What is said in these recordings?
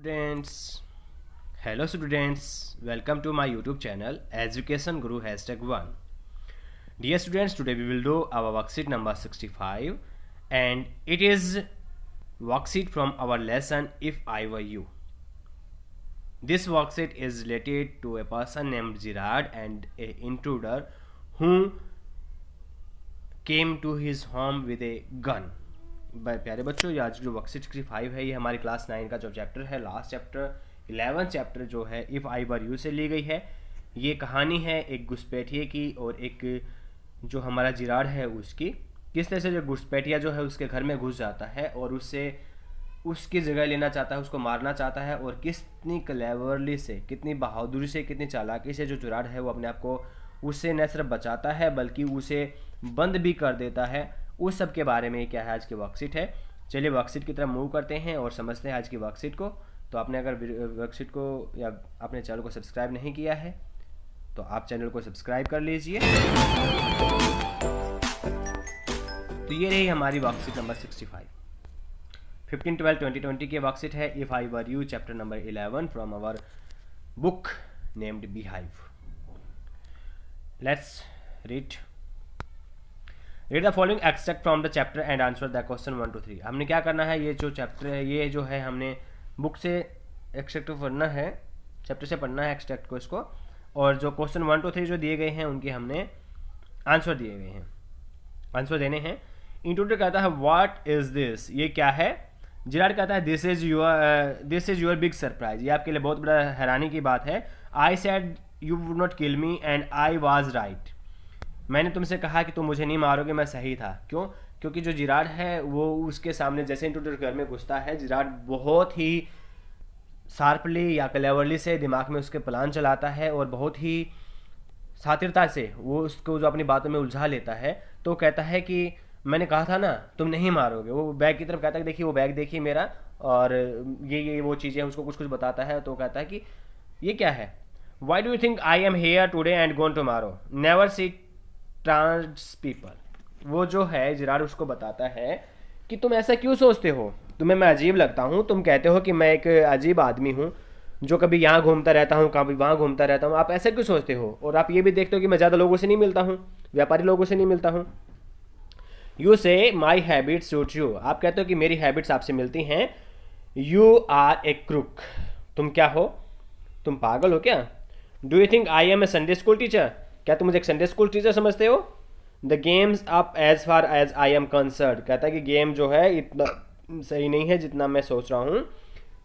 Students, hello students, welcome to my YouTube channel Education Guru #1. Dear students, today we will do our worksheet number 65 and it is worksheet from our lesson If I Were You. This worksheet is related to a person named Gerard and an intruder who came to his home with a gun. प्यारे बच्चों, ये आज जो worksheet 65 है ये हमारी class 9 का जो चैप्टर है, लास्ट चैप्टर 11 चैप्टर जो है इफ़ आई वर यू से ली गई है। ये कहानी है एक घुसपैठिए की और एक जो हमारा जिराड है उसकी। किस तरह से जो घुसपैठिया जो है उसके घर में घुस जाता है और उससे उसकी जगह लेना चाहता है, उसको मारना चाहता है और कितनी क्लेवरली से, कितनी बहादुरी से, कितनी चालाकी से जो जिराड है वो अपने आप को उससे न सिर्फ बचाता है बल्कि उसे बंद भी कर देता है। उस सब के बारे में क्या है आज की वर्कशीट है। चलिए वर्कशीट की तरफ मूव करते हैं और समझते हैं आज की वर्कशीट को। तो आपने अगर वर्कशीट को या अपने चैनल को सब्सक्राइब नहीं किया है तो आप चैनल को सब्सक्राइब कर लीजिए। तो ये रही हमारी वर्कशीट नंबर 65। 15/12/2020 की वर्कशीट है if I were you, chapter number 11 from our book named Beehive. Let's read the following extract from the chapter and answer the question 1 to 3। हमने क्या करना है, ये जो चैप्टर है ये जो है हमने बुक से एक्सट्रैक्ट पढ़ना है, चैप्टर से पढ़ना है एक्सट्रैक्ट को इसको, और जो क्वेश्चन 1 to 3 जो दिए गए हैं उनके हमने आंसर दिए गए हैं, आंसर देने हैं। इंट्रूडर कहता है व्हाट इज दिस, ये क्या है। जिराड कहता है this is your big surprise, ये आपके लिए बहुत बड़ा हैरानी की बात है। I said you would not kill me and I was right, मैंने तुमसे कहा कि तुम मुझे नहीं मारोगे, मैं सही था। क्यों? क्योंकि जो जिराड है वो उसके सामने जैसे इंट्रूडर घर में घुसता है, जिराड बहुत ही शार्पली या क्लेवरली से दिमाग में उसके प्लान चलाता है और बहुत ही शातिरता से वो उसको जो अपनी बातों में उलझा लेता है। तो कहता है कि मैंने कहा था ना तुम नहीं मारोगे। वो बैग की तरफ कहता है देखिए वो बैग देखिए मेरा, और ये वो चीज़ें उसको कुछ कुछ बताता है। तो कहता है कि ये क्या है। Why do you think I am here today and gone tomorrow, never see trans people. वो जो है जिराड उसको बताता है कि तुम ऐसा क्यों सोचते हो, तुम्हें मैं अजीब लगता हूँ, तुम कहते हो कि मैं एक अजीब आदमी हूँ जो कभी यहाँ घूमता रहता हूँ कभी वहाँ घूमता रहता हूँ, आप ऐसा क्यों सोचते हो। और आप ये भी देखते हो कि मैं ज़्यादा लोगों से नहीं मिलता हूँ, व्यापारी लोगों से नहीं मिलता हूँ। यू से माई हैबिट्स सूट यू, आप कहते हो कि मेरी हैबिट्स आपसे मिलती हैं। यू आर ए क्रुक, तुम क्या हो, तुम पागल हो क्या। Do you think I am a Sunday school teacher, क्या तुम मुझे एक संडे स्कूल टीचर समझते हो। The games up as far as I am concerned, कहता है कि गेम जो है इतना सही नहीं है जितना मैं सोच रहा हूँ।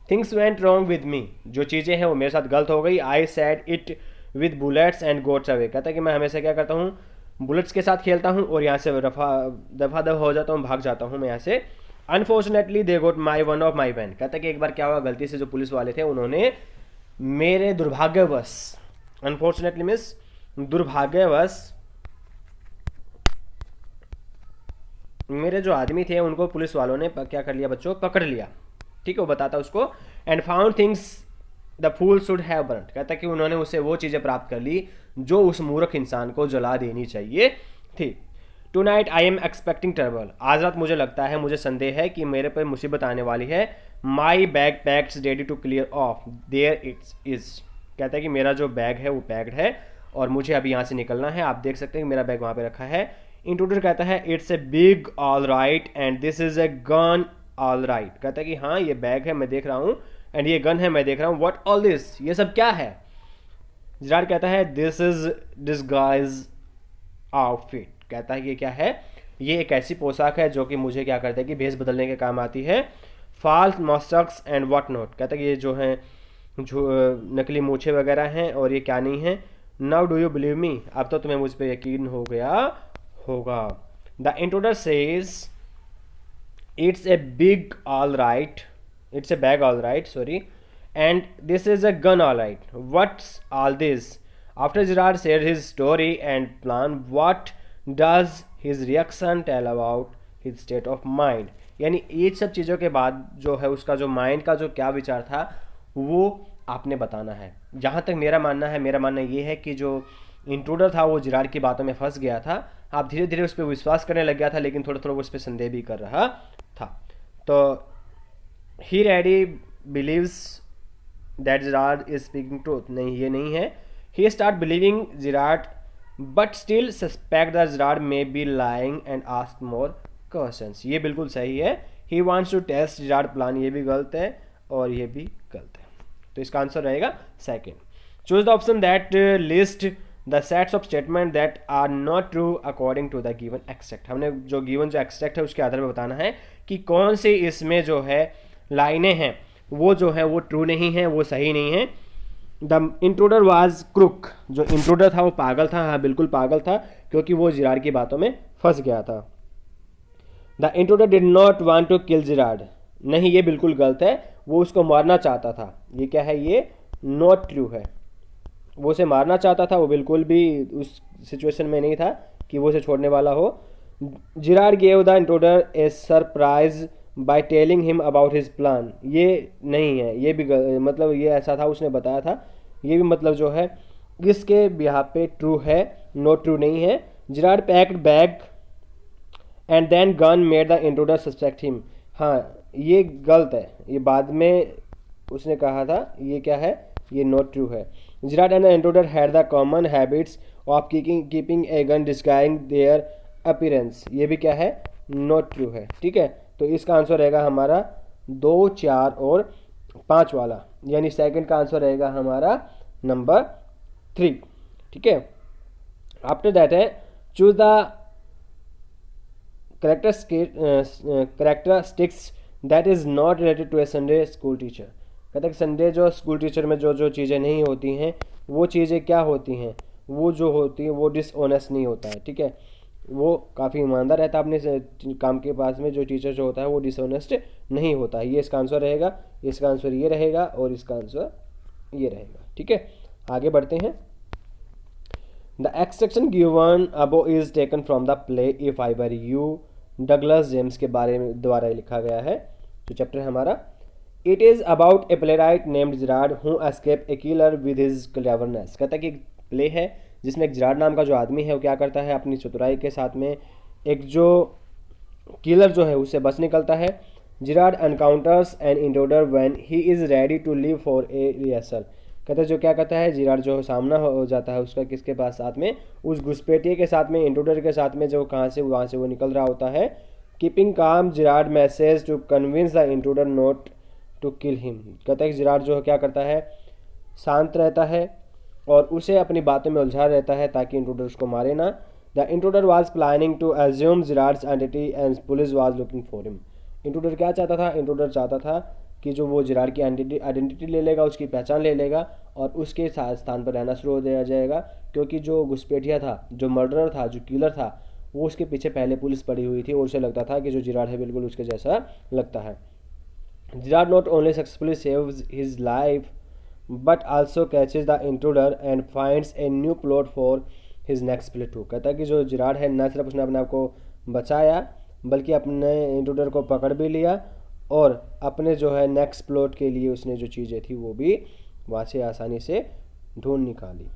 Things went wrong with me, जो चीज़ें हैं वो मेरे साथ गलत हो गई। I said it with bullets and goats away, कहता है कि मैं हमेशा क्या करता हूँ, बुलेट्स के साथ खेलता हूँ और यहाँ से दफा दफ हो जाता हूँ, भाग जाता हूँ मैं यहाँ से। Unfortunately they got my one of my van, कहता है कि एक बार क्या हुआ, गलती से जो पुलिस वाले थे उन्होंने मेरे दुर्भाग्यवश, अनफॉर्चुनेटली मिस दुर्भाग्यवश, मेरे जो आदमी थे उनको पुलिस वालों ने क्या कर लिया बच्चों, पकड़ लिया। ठीक है, वो बताता उसको। And found things the fool should have burned, कहता कि उन्होंने उससे वो चीज़ें प्राप्त कर ली जो उस मूर्ख इंसान को जला देनी चाहिए थी। Tonight I am expecting trouble, आज रात मुझे लगता है, मुझे संदेह है कि मेरे पर मुसीबत आने वाली है। My bag packs ready to clear off there it's is, कहता है कि मेरा जो बैग है वो पैक्ड है और मुझे अभी यहाँ से निकलना है। आप देख सकते हैं कि मेरा बैग वहाँ पे रखा है। इंट्रूडर कहता है it's a big all right and this is a gun all right, कहता है कि हाँ ये बैग है मैं देख रहा हूँ एंड ये गन है मैं देख रहा हूँ। व्हाट ऑल दिस, ये सब क्या है। जिराड कहता है दिस इज डिस्गाइज आउटफिट, कहता है ये क्या है, ये एक ऐसी पोशाक है जो कि मुझे क्या करता है कि भेष बदलने के काम आती है। फॉल्स मस्टक्स एंड व्हाट नॉट, कहता है कि ये जो है जो नकली मूछे वगैरह हैं और ये क्या नहीं है। Now do you believe me, अब तो तुम्हें मुझ पर यकीन हो गया होगा। The intruder says it's a big all right, it's a bag all right sorry, and this is a gun all right, what's all this. After Gerard share his story and plan, what does his reaction tell about his state of mind, यानी ये सब चीज़ों के बाद जो है उसका जो माइंड का जो क्या विचार था वो आपने बताना है। जहाँ तक मेरा मानना ये है कि जो इंट्रूडर था वो जिराड की बातों में फंस गया था। आप धीरे धीरे उस पर विश्वास करने लग गया था लेकिन थोड़ा थोड़ा उस पर संदेह भी कर रहा था। तो he ready believes that Gerard is speaking truth, नहीं ये नहीं है. He start believing Girard but still suspect the Girard may be lying and ask more questions, ये बिल्कुल सही है. He wants to test Girard plan, ये भी गलत है और ये भी गलत है. तो इसका आंसर रहेगा second. Choose the option that list the sets of statement that are not true according to the given extract. हमने जो गिवन जो एक्सट्रैक्ट है उसके आधार पर बताना है कि कौन से इसमें जो है लाइनें हैं वो जो है वो ट्रू नहीं है, वो सही नहीं है. द इंट्रूडर वाज क्रुक, जो इंट्रूडर था वो पागल था, हाँ बिल्कुल पागल था, क्योंकि वो जिराड की बातों में फंस गया था. The intruder did not want to kill Gerard, नहीं ये बिल्कुल गलत है, वो उसको मारना चाहता था. ये क्या है, ये नॉट ट्रू है. वो उसे मारना चाहता था, वो बिल्कुल भी उस सिचुएशन में नहीं था कि वो उसे छोड़ने वाला हो. Gerard gave the intruder A surprise by telling him about his plan, ये नहीं है, ये भी मतलब ये ऐसा था, उसने बताया था, ये भी मतलब जो है इसके बिहाफ पे ट्रू है, नॉट ट्रू नहीं है. Gerard packed bag and then gun made the intruder suspect him, हाँ ये गलत है, ये बाद में उसने कहा था, ये क्या है, ये नॉट ट्रू है. Girard and the intruder had the common habits of keeping a gun disguising their appearance, ये भी क्या है, नॉट ट्रू है. ठीक है, तो इसका आंसर रहेगा हमारा 2, 4 और 5 वाला, यानी सेकंड का आंसर रहेगा हमारा नंबर 3. ठीक है, आफ्टर दैट है choose the characteristics that is not related to a Sunday school teacher. कहते हैं संडे जो स्कूल टीचर में जो जो चीज़ें नहीं होती हैं वो चीज़ें क्या होती हैं, वो जो होती हैं वो डिसऑनेस्ट नहीं होता है. ठीक है, वो काफ़ी ईमानदार रहता है अपने काम के पास में, जो टीचर जो होता है वो डिसऑनेस्ट नहीं होता है. ये इसका आंसर रहेगा, इसका आंसर ये रहेगा और इसका आंसर ये रहेगा. ठीक है, आगे बढ़ते हैं. The extraction given above is taken from the play if I were you, Douglas James के बारे में द्वारा लिखा गया है. जो चैप्टर है हमारा, it is about A playwright named Gerard who escape a killer with his cleverness. कहता है कि प्ले है जिसमें एक जिराड नाम का जो आदमी है वो क्या करता है, अपनी चतुराई के साथ में एक जो किलर जो है उससे बच निकलता है. Gerard encounters an intruder when he is ready to leave for a rehearsal. कहते हैं जो क्या कहता है, जिराड जो सामना हो जाता है उसका किसके पास, साथ में उस घुसपैठिए के साथ में, इंट्रूडर के साथ में, जो वहाँ से वो निकल रहा होता है. Keeping calm Gerard message to convince the intruder not to kill him. कहता है कि जिराड जो क्या करता है, शांत रहता है और उसे अपनी बातों में उलझा रहता है ताकि इंट्रूडर उसको मारे ना. The intruder was planning to assume Girard's identity and police was looking for him. Intruder क्या चाहता था, इंट्रूडर चाहता था कि जो वो जिराड की आइडेंटिटी ले लेगा, उसकी पहचान ले लेगा और उसके स्थान पर रहना शुरू हो दिया जाएगा, क्योंकि जो घुसपैठिया था, जो मर्डरर था, जो किलर था, वो उसके पीछे पहले पुलिस पड़ी हुई थी और उसे लगता था कि जो जिराड है बिल्कुल उसके जैसा लगता है. Gerard not only successfully saves his life but also catches the intruder and finds a new plot for his next play too. कहता है कि जो जिराड है न सिर्फ उसने अपने आप को बचाया बल्कि अपने इंट्रूडर को पकड़ भी लिया और अपने जो है नेक्स्ट प्लॉट के लिए उसने जो चीज़ें थी वो भी वहाँ से आसानी से ढूंढ निकाली.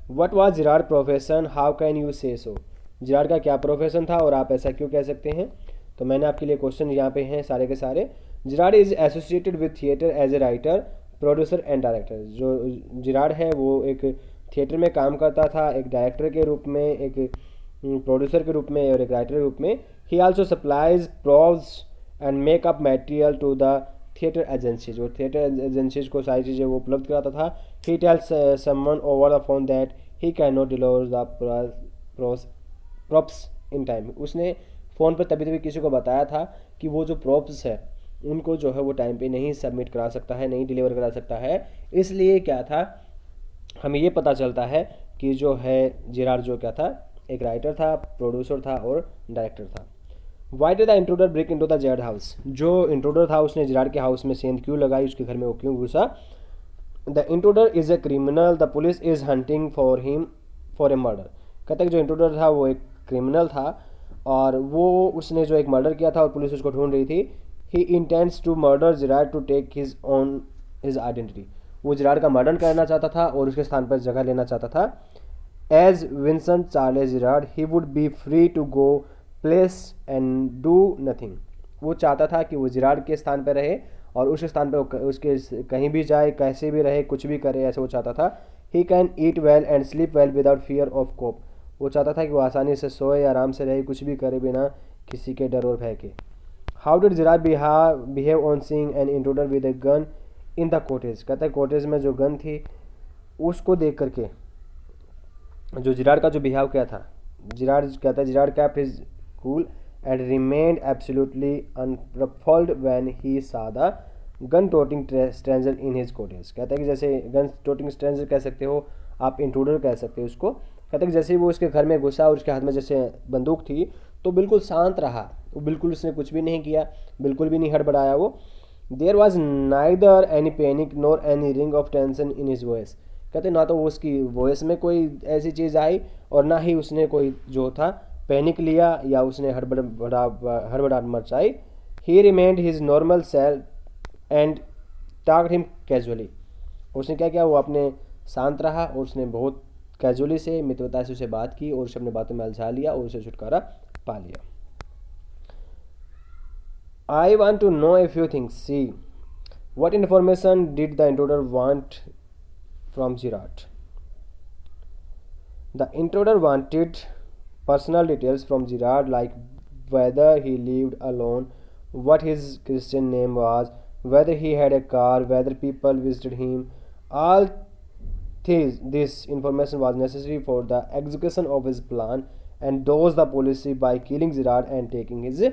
What was Gerard profession, how can you से सो. जिराड का क्या प्रोफेशन था और आप ऐसा क्यों कह सकते हैं. तो मैंने आपके लिए क्वेश्चन यहाँ पे हैं सारे के सारे. Gerard is associated with theatre as a writer, producer and director. जो जिराड है वो एक थिएटर में काम करता था, एक डायरेक्टर के रूप में, एक प्रोड्यूसर के रूप में और एक राइटर के रूप में. He also supplies props and makeup material to the theatre agency. जो थिएटर एजेंसीज को सारी चीज़ें वो उपलब्ध कराता था. He tells someone over the phone that he can not deliver the props in time. उसने फ़ोन पर तभी किसी को बताया था कि वो जो प्रॉप्स है उनको जो है वो टाइम पे नहीं सबमिट करा सकता है, नहीं डिलीवर करा सकता है. इसलिए क्या था, हमें ये पता चलता है कि जो है जिराड जो क्या था, एक राइटर था, प्रोड्यूसर था और डायरेक्टर था. Why did the intruder break into the Gerard house. जो इंट्रूडर था उसने जिराड के हाउस में सेंध क्यों लगाई, उसके घर में वो क्यों घुसा. The intruder is a criminal, the police is hunting for him for a murder. कहते हैं जो इंट्रूडर था वो एक क्रिमिनल था और वो उसने जो एक मर्डर किया था और पुलिस उसको ढूंढ रही थी. He intends to murder Gerard to take his identity. वो जिराड का मर्डर करना चाहता था और उसके स्थान पर जगह लेना चाहता था. As Vincent Charles Gerard he would be free to go place and do nothing. वो चाहता था कि वो जिराड के स्थान पर रहे और उस स्थान पर उसके कहीं भी जाए, कैसे भी रहे, कुछ भी करे, ऐसे वो चाहता था। He can eat well and sleep well without fear of cop. वो चाहता था कि वो आसानी से सोए, आराम से रहे, कुछ भी करे बिना किसी के डर और भय के। How did Gerard behave on seeing an intruder with a gun in the cottage. कहता है कॉटेज में जो गन थी उसको देख करके जो जिराड का जो बिहेव किया था, जिराड कहता है Girard kept his cool and remained absolutely unruffled when he saw the gun toting stranger in his cottage. कहता है कि जैसे गन टोटिंग स्ट्रेंजर कह सकते हो आप, इंट्रूडर कह सकते हो उसको। कहता है कि जैसे ही वो उसके घर में घुसा और उसके हाथ में जैसे बंदूक थी तो बिल्कुल शांत रहा, वो बिल्कुल उसने कुछ भी नहीं किया, बिल्कुल भी नहीं हड़बड़ाया वो। There was neither any panic nor any ring of tension in his voice. कहते ना तो वो उसकी वॉइस में कोई ऐसी चीज़ आई और ना ही उसने कोई जो था पैनिक लिया या उसने हड़बड़ाहट मचाई। ही remained his normal self and talked him casually. उसने क्या किया, वो अपने शांत रहा और उसने बहुत कैजुअली से, मित्रता से उसे बात की और उसे अपने बातों में उलझा लिया और उसे छुटकारा पा लिया। I want to know a few things. See, what information did the intruder want from Girard? The intruder wanted personal details from Girard, like whether he lived alone, what his Christian name was, whether he had a car, whether people visited him. All this information was necessary for the execution of his plan and dose the policy by killing Girard and taking his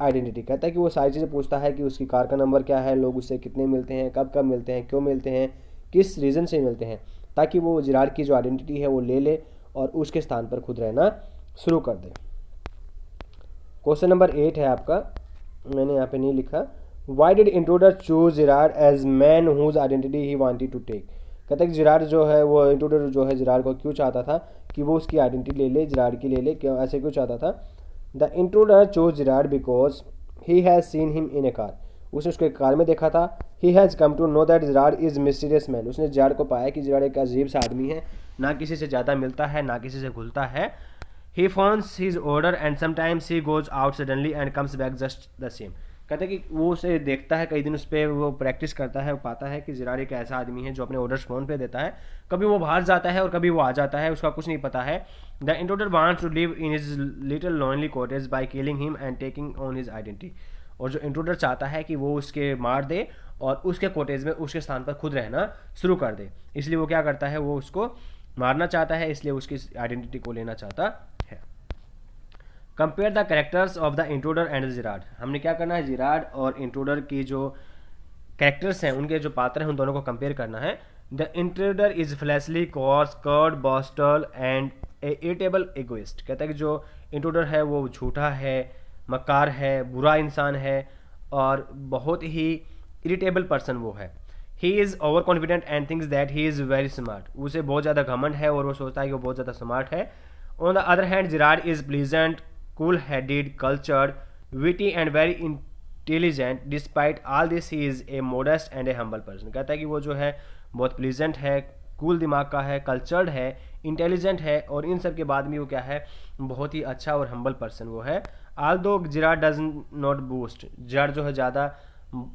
identity. कहता है कि वो सारी चीज़ें पूछता है कि उसकी कार का नंबर क्या है, लोग उससे कितने मिलते हैं, कब कब मिलते हैं, क्यों मिलते हैं, किस रीज़न से मिलते हैं, ताकि वो जिराड की जो आइडेंटिटी है वो ले ले और उसके स्थान पर खुद रहना शुरू कर दे। क्वेश्चन नंबर 8 है आपका, मैंने यहाँ पे नहीं लिखा। Why did intruder choose Gerard as man whose identity he wanted to take. कहता है कि जिराड जो है वो इंट्रूडर जो है जिराड को क्यों चाहता था कि वो उसकी आइडेंटिटी ले ले, जिराड की ले ले, क्यों ऐसे क्यों चाहता था। The intruder chose Gerard because he has seen him in a car. उसने उसको एक कार में देखा था। He has come to know that Gerard is mysterious man. उसने जिराड को पाया कि जिराड एक अजीब सा आदमी है, ना किसी से ज़्यादा मिलता है, ना किसी से घुलता है। He phones his order and sometimes he goes out suddenly and comes back just the same. कहते हैं कि वो उसे देखता है, कई दिन उस पर वो प्रैक्टिस करता है, वो पाता है कि जिराड एक ऐसा आदमी है जो अपने ऑर्डर्स फ़ोन पे देता है, कभी वो बाहर जाता है और कभी वो आ जाता है, उसका कुछ नहीं पता है। The intruder wants to live in his little lonely cottage by killing him and taking on his identity. और जो इंट्रूडर चाहता है कि वो उसके मार दे और उसके कॉटेज में उसके स्थान पर खुद रहना शुरू कर दे, इसलिए वो क्या करता है, वो उसको मारना चाहता है, इसलिए उसकी आइडेंटिटी को लेना चाहता है। Compare the characters of the intruder and Gerard. हमने क्या करना है, जिराड और इंट्रूडर की जो कैरेक्टर्स हैं, उनके जो पात्र हैं, उन दोनों को कंपेयर करना है। The intruder is flashily coarse crude boastful and a irritable egoist. कहता है कि जो इंट्रूडर है वो झूठा है, मक्कार है, बुरा इंसान है और बहुत ही इरिटेबल पर्सन वो है। He is over confident and thinks that he is very smart. उसे बहुत ज़्यादा घमंड है और वो सोचता है कि वो बहुत ज़्यादा स्मार्ट है। On the other hand Gerard is pleasant, cool headed, cultured, witty and very intelligent. Despite all this he is a modest and A humble person. कहता है कि वो जो है बहुत प्लीजेंट है, कूल दिमाग का है, कल्चर्ड है, इंटेलिजेंट है और इन सब के बाद भी वो क्या है, बहुत ही अच्छा और हम्बल पर्सन वो है। Although Girard does not boast. Girard जो है ज़्यादा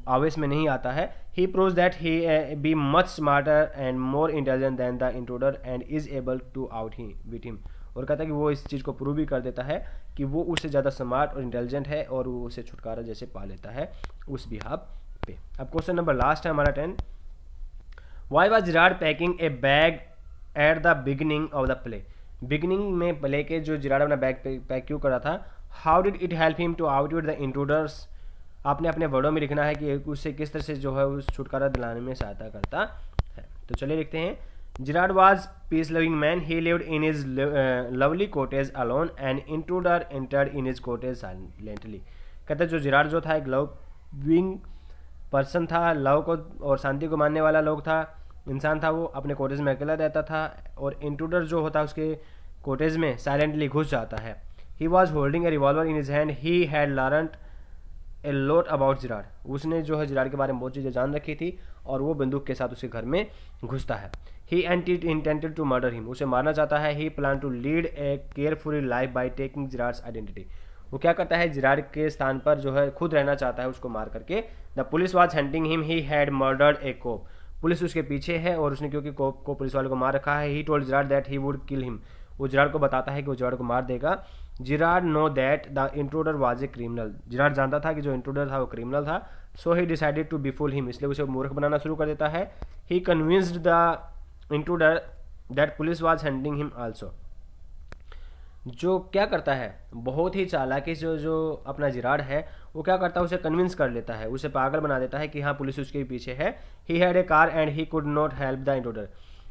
आवेश में नहीं आता है। He proves that he be much smarter and more intelligent than the intruder and is able to out he wit him. और कहता है कि वो इस चीज़ को प्रूव भी कर देता है कि वो उससे ज़्यादा स्मार्ट और इंटेलिजेंट है और वो उसे छुटकारा जैसे पा लेता है उस बिहाफ पे। अब क्वेश्चन नंबर लास्ट है हमारा 10। Why was Gerard packing A bag at the beginning of the play. Beginning में प्ले के जो जिराड अपना बैग पैक क्यों कर रहा था। How did it help him to outwit the intruders. आपने अपने वर्डों में लिखना है कि उससे किस तरह से जो है उस छुटकारा दिलाने में सहायता करता है। तो चलिए लिखते हैं। Gerard was peace loving man, he lived in his lovely cottage alone and intruder entered in his cottage silently. कहते हैं जो जिराड जो था एक लविंग पर्सन था, लव को और शांति को मानने वाला लोग था, इंसान था, वो अपने कॉटेज में अकेला रहता था और इंट्रूडर जो होता है उसके कॉटेज में साइलेंटली घुस जाता है। He was holding A revolver in his hand, he had learned a lot about Gerard. उसने जो है जिराड के बारे में बहुत चीज़ें जान रखी थी और वो बंदूक के साथ उसके घर में घुसता है। He intended to murder him. उसे मारना चाहता है। He plan to lead a careful life by taking Girard's identity. वो क्या करता है, जिराड के स्थान पर जो है खुद रहना चाहता है उसको मार करके। The police was hunting him, he had murdered a cop. Police उसके पीछे है और उसने क्योंकि कोप को, पुलिस वाले को मार रखा है। He told Gerard that he would kill him, वो जिराड को बताता है कि वो जिराड को मार देगा। Gerard know that the intruder was a criminal, Gerard जानता था कि जो इंट्रूडर था वो क्रिमिनल था। सो ही डिसाइडेड टू बिफुल हिम, इसलिए उसे मूर्ख बनाना शुरू कर देता है। ही convinced the intruder that police was hunting him also. जो क्या करता है, बहुत ही चालाकी से जो अपना जिराड है वो क्या करता है, उसे कन्विंस कर लेता है, उसे पागल बना देता है कि हाँ पुलिस उसके पीछे है। He had a car and he could not help the intruder,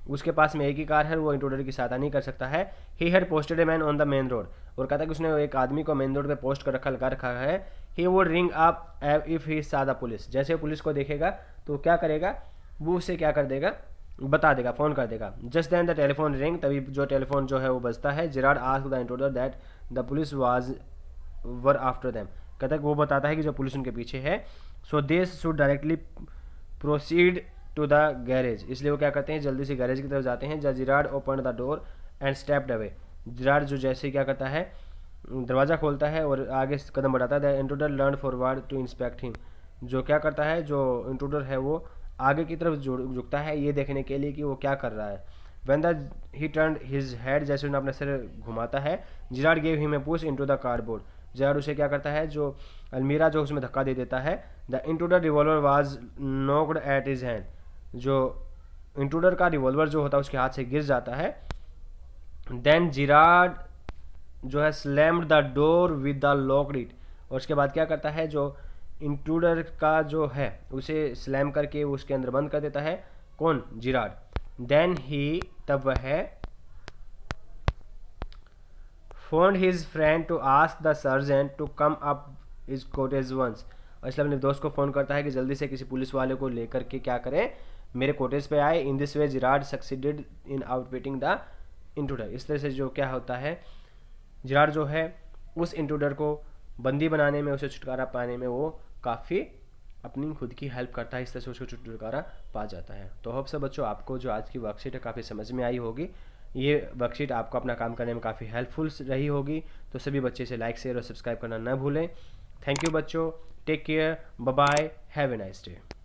उसके पास में एक ही कार है, वो इंट्रूडर की सहायता नहीं कर सकता है। He had posted a man on the main road, और कहता है कि उसने एक आदमी को मेन रोड पे पोस्ट कर रखा लगा रखा है। He would ring up if he saw the police, जैसे पुलिस को देखेगा तो क्या करेगा, वो उसे क्या कर देगा, बता देगा, फोन कर देगा। Just then the telephone ring, तभी जो टेलीफोन जो है वो बजता है। Gerard asked the intruder that the police were after them, कहता है कि वो बताता है कि जो पुलिस उनके पीछे है। So they should directly proceed to the garage, इसलिए वो क्या करते हैं, जल्दी से गैरेज की तरफ जाते हैं। Gerard open the door and stepped away, Gerard जो जैसे क्या करता है, दरवाज़ा खोलता है और आगे कदम बढ़ाता है। The intruder learn forward to inspect him, जो क्या करता है, जो इंट्रूडर है वो आगे की तरफ झुकता है ये देखने के लिए कि वो क्या कर रहा है। When he turned his head, जैसे उन्हें अपना सिर घुमाता है, Gerard gave him a push into the cardboard, Gerard उसे क्या करता है, जो अलमीरा जो उसमें धक्का दे देता है। The intruder revolver was knocked at his hand, जो इंट्रूडर का रिवॉल्वर जो होता है उसके हाथ से गिर जाता है। Then जिराड जो है slammed the door with the locked it, और उसके बाद क्या करता है, जो इंट्रूडर का जो है उसे स्लैम करके उसके अंदर बंद कर देता है। कौन, जिराड। देन ही, तब वह phoned his friend to ask the sergeant to come up his cottage once, और इसलिए अपने दोस्त को फ़ोन करता है कि जल्दी से किसी पुलिस वाले को लेकर के क्या करें, मेरे कोटेज पे आए। In this way Girard succeeded in outwitting the intruder, इस तरह से जो क्या होता है, जिराड जो है उस इंट्रूडर को बंदी बनाने में, उसे छुटकारा पाने में वो काफ़ी अपनी खुद की हेल्प करता है, इस तरह से उसको छुटकारा पा जाता है। तो होप से बच्चों आपको जो आज की वर्कशीट है काफ़ी समझ में आई होगी। ये वर्कशीट आपको अपना काम करने में काफ़ी हेल्पफुल रही होगी। तो सभी बच्चे इसे लाइक, शेयर और सब्सक्राइब करना न भूलें। थैंक यू बच्चों, take care, bye bye, have a nice day.